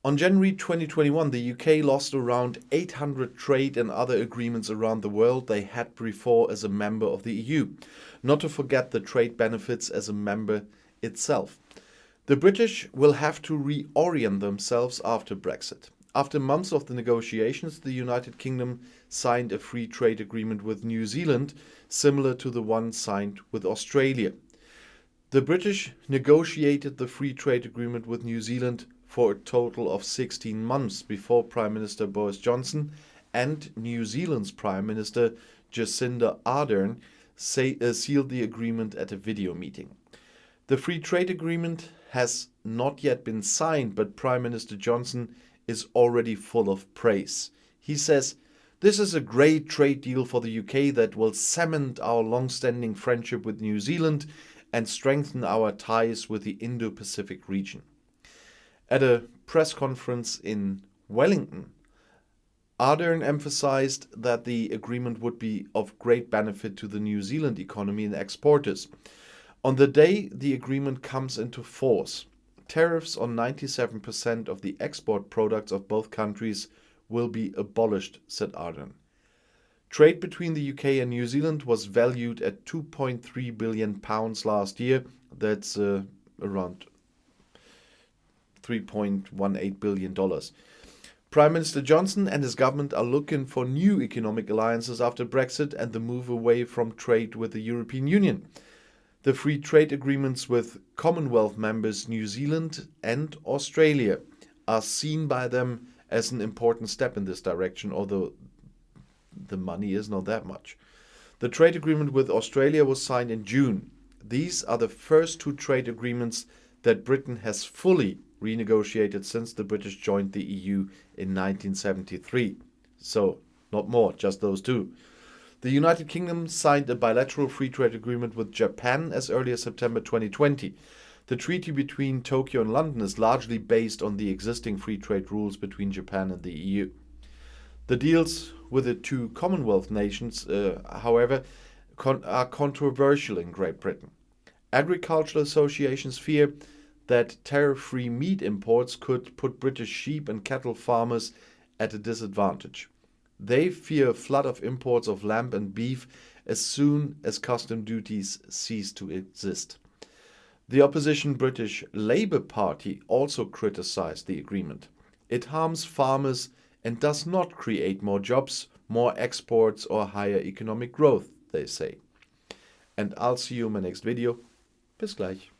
On January 2021, the UK lost around 800 trade and other agreements around the world they had before as a member of the EU, not to forget the trade benefits as a member itself. The British will have to reorient themselves after Brexit. After months of the negotiations, the United Kingdom signed a free trade agreement with New Zealand, similar to the one signed with Australia. The British negotiated the free trade agreement with New Zealand for a total of 16 months before Prime Minister Boris Johnson and New Zealand's Prime Minister Jacinda Ardern sealed the agreement at a video meeting. The free trade agreement has not yet been signed, but Prime Minister Johnson is already full of praise. He says, "This is a great trade deal for the UK that will cement our long-standing friendship with New Zealand and strengthen our ties with the Indo-Pacific region." At a press conference in Wellington, Ardern emphasized that the agreement would be of great benefit to the New Zealand economy and exporters. On the day the agreement comes into force, tariffs on 97% of the export products of both countries will be abolished, said Ardern. Trade between the UK and New Zealand was valued at £2.3 billion last year. That's around $3.18 billion. Prime Minister Johnson and his government are looking for new economic alliances after Brexit and the move away from trade with the European Union. The free trade agreements with Commonwealth members New Zealand and Australia are seen by them as an important step in this direction, although the money is not that much. The trade agreement with Australia was signed in June. These are the first two trade agreements that Britain has fully renegotiated since the British joined the EU in 1973. So, not more, just those two. The United Kingdom signed a bilateral free trade agreement with Japan as early as September 2020. The treaty between Tokyo and London is largely based on the existing free trade rules between Japan and the EU. The deals with the two Commonwealth nations, however, are controversial in Great Britain. Agricultural associations fear that tariff-free meat imports could put British sheep and cattle farmers at a disadvantage. They fear a flood of imports of lamb and beef as soon as custom duties cease to exist. The opposition British Labour Party also criticised the agreement. It harms farmers and does not create more jobs, more exports or higher economic growth, they say. And I'll see you in my next video. Bis gleich.